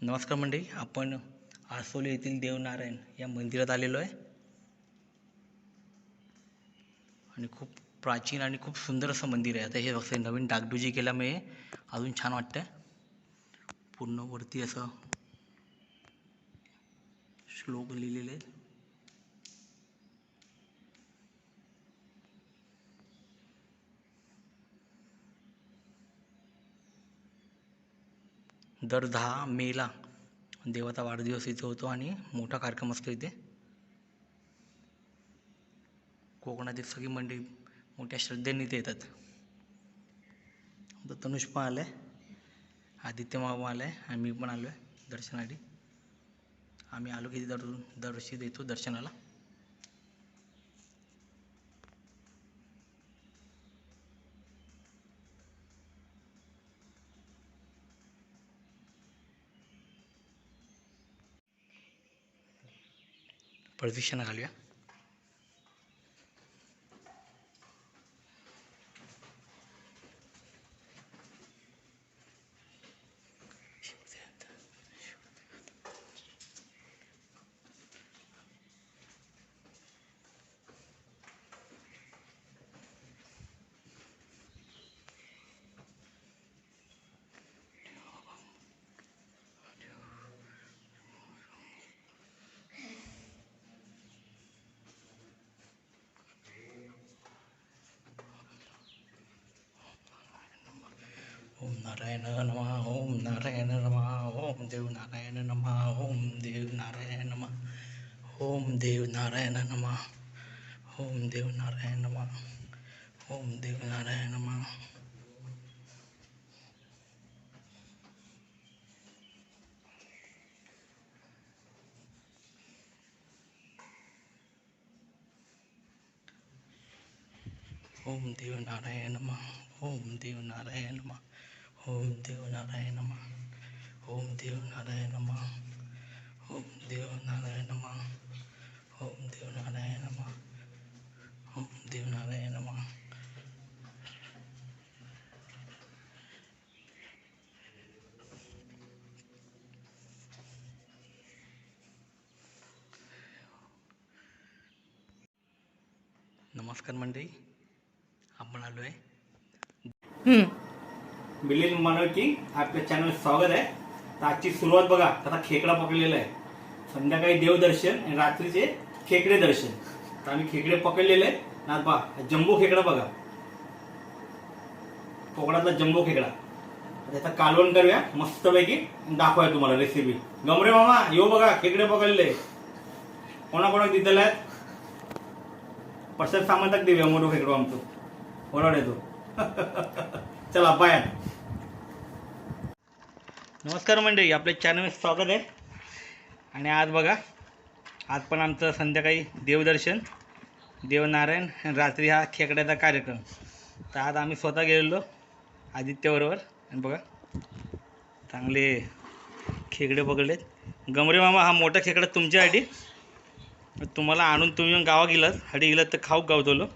नमस्कार मंडळी, आपण आसोली येथील देवनारायण या मंदिरात आलेलो आहे आणि खूप प्राचीन आणि खूप सुंदर असं मंदिर आहे. आता हे बघते नवीन डागडुजी केल्यामुळे अजून छान वाटतं. पूर्ण वरती असं श्लोक लिहिलेले आहेत. दर 10 मेला देवाचा वाढदिवस इथं होतो आणि मोठा कार्यक्रम असतो इथे. कोकणातील सगळी मंडळी मोठ्या श्रद्धेने इथे येतात. आता तनुष पण आलाय, आदित्य मामा आलाय आणि मी पण आलो आहे दर्शनासाठी. आम्ही आलो की दरवर्षी येतो दर्शनाला. प्रदक्षिणा घालूया. ओम नारायण नमः. ओम नारायण नमः. ओम देव नारायण नमः. ओम देव नारायण नमः. ओम देव नारायण नमः. ओम देव नारायण नमः. ओम देव नारायण नमः. ओम देव नारायण नमः. ओम देव नारायण नमः. ओम देव नारायण नमः. ओम देव नारायण नमः. ओम देव नारायण नमः. ओम देव नारायण नमः. ओम देव नारायण नमः. नमस्कार मंडळी, आपण आलो आहे मिलिंद मानवकी आपल्या चॅनल स्वागत आहे. तर आजची सुरुवात बघा, आता खेकडा पकडलेला आहे. संध्याकाळी देवदर्शन आणि रात्रीचे खेकडे दर्शन. तर आम्ही खेकडे पकडलेले आहे ना. बघा जम्बो खेकडा बघा, कोकणातला जम्बो खेकडा. त्याचा कालवण करूया मस्तपैकी, दाखवूया तुम्हाला रेसिपी. गमरे मामा यो बघा खेकडे पकडले. कोणाकोणा दिलेला आहेत पसर सामान तक देऊया. मोठो खेकडो आमचो ओरड येतो. चला बाय. नमस्कार मंडळी, आपल्या चॅनलवर स्वागत आहे. आणि आज बघा, आज पण आमचं संध्याकाळी देवदर्शन, देवनारायण आणि रात्री हा खेकड्याचा कार्यक्रम. तर आज आम्ही स्वतः गेलेलो आदित्यबरोबर आणि बघा चांगले खेकडे पकडलेत. गमरे मामा, हा मोठा खेकडा तुमच्यासाठी. तुम्हाला आणून तुम्ही येऊन गावा गेलात हडी गेलात तर खाऊ गावतलो.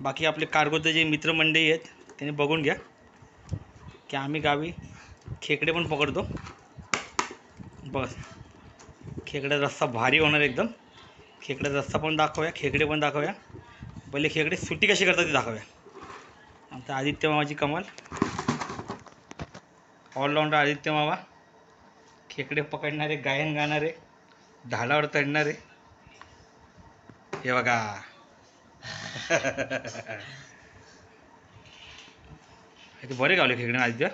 बाकी आपले कार्गोचे जे मित्रमंडळी आहेत त्यांनी बघून घ्या की आम्ही गावी खेकडे पण पकडतो. बस खेकड्याचा रस्सा भारी होणार एकदम. खेकड्याचा रस्सा पण दाखवूया, खेकडे पण दाखवूया. पहिले खेकडे सुट्टी कशी करतात ते दाखवूया. आमचा आदित्य मामाची कमाल, ऑलराऊंडर आदित्य मामा. खेकडे पकडणारे, गायन गाणारे, ढालावर चढणारे. हे बघा ते बरे गावले खेकडे आदित्य.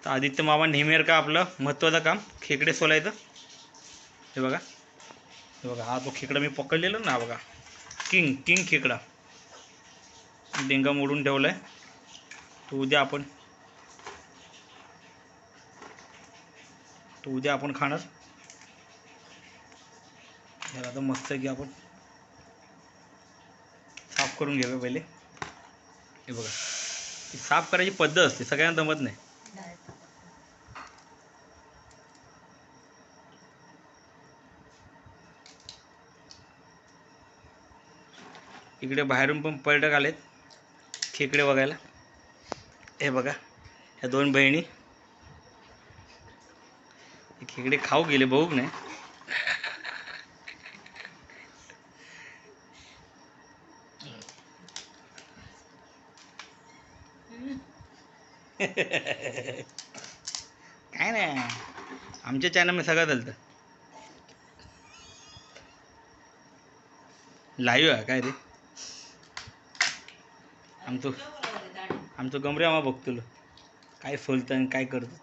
तर आदित्य मामा नेहमी का आपलं महत्त्वाचं काम खेकडे सोलायचं. हे बघा, हे बघा, हा तो खेकडा मी पकडलेला ना. बघा किंग किंग खेकडा, डेंगा मोडून ठेवला आहे. तो उद्या आपण खाणार. याला तर मस्त आहे की आपण साफ करून घ्यावे पहिले. हे बघा, ही साफ करायची पद्धत असते, सगळ्यांना जमत नाही. इकडे बाहेरून पण पर्यटक आलेत. खेकडे बघायला. हे बघा ह्या दोन बहिणी खेकडे खाऊ गेले बघू नाही. काय नाही आमच्या चॅनलमध्ये सगळं चालतं. लाईव्ह आहे काय रे आमचं गमरे आम्हा बघतो काय सोलतं आणि काय करतो.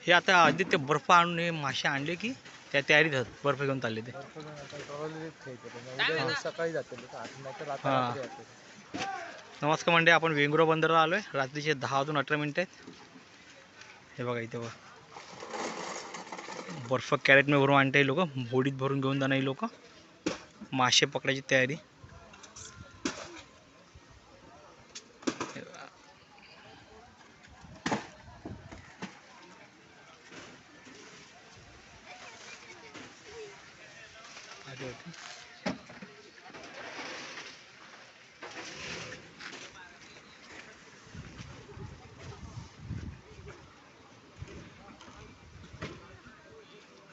हे आता आदित्य बर्फ आणून हे मासे आणले की त्या तयारीत आहेत बर्फ घेऊन चालले ते. सकाळी जाते हां नमस्कार मंडळी, आपण वेंगुर्ला बंदरला आलो आहे. रात्रीचे 10:18 आहेत. हे बघा इथे बघा बर्फ कॅरेटमध्ये भरून आणते लोक, होडीत भरून घेऊन जाणार लोक. मासे पकडायची तयारी.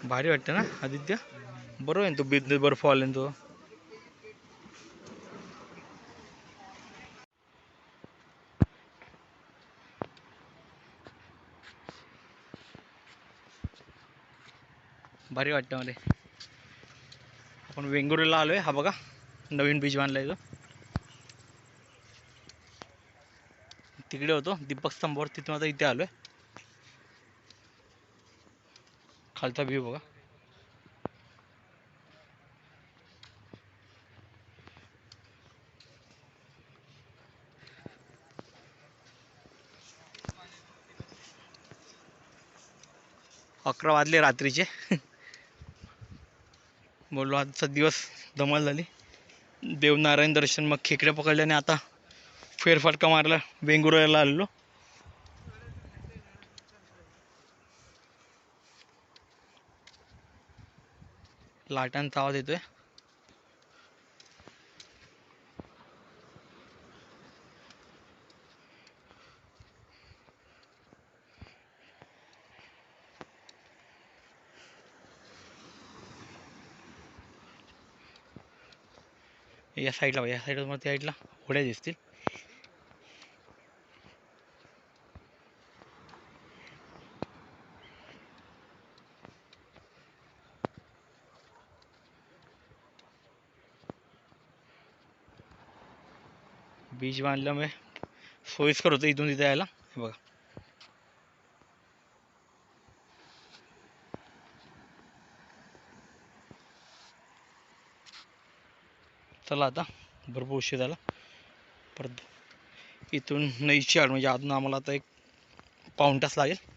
भारी वाटतं ना आदित्य, बरोबर आहे तो बिझनेस बर्फ आले तो. भारी वाटतं मला. आपण वेंगुर्ला आलोय. हा बघा नवीन बीच बांधलाय तो. तिकडे होतो दीपक स्तंभावर, तिथून आता इथे आलोय. खालचा व्ह्यू बघा. अकरा वाजले रात्रीचे. बोललो आजचा दिवस धमाल झाली. देवनारायण दर्शन, मग खेकडे पकडल्याने आता फेरफटका मारला वेंगुर्ल्याला आलेलो. लाटांचा आवाज येतोय. या साईडला या साईडला मला त्या साईडला होड्या दिसतील. बीच बांधल्यामुळे सोयीस्कर होतं इथून तिथे यायला. हे बघा चला आता भरपूर उशीर झाला. परत इथून नईची आड म्हणजे अजून आम्हाला आता एक पाऊण तास लागेल.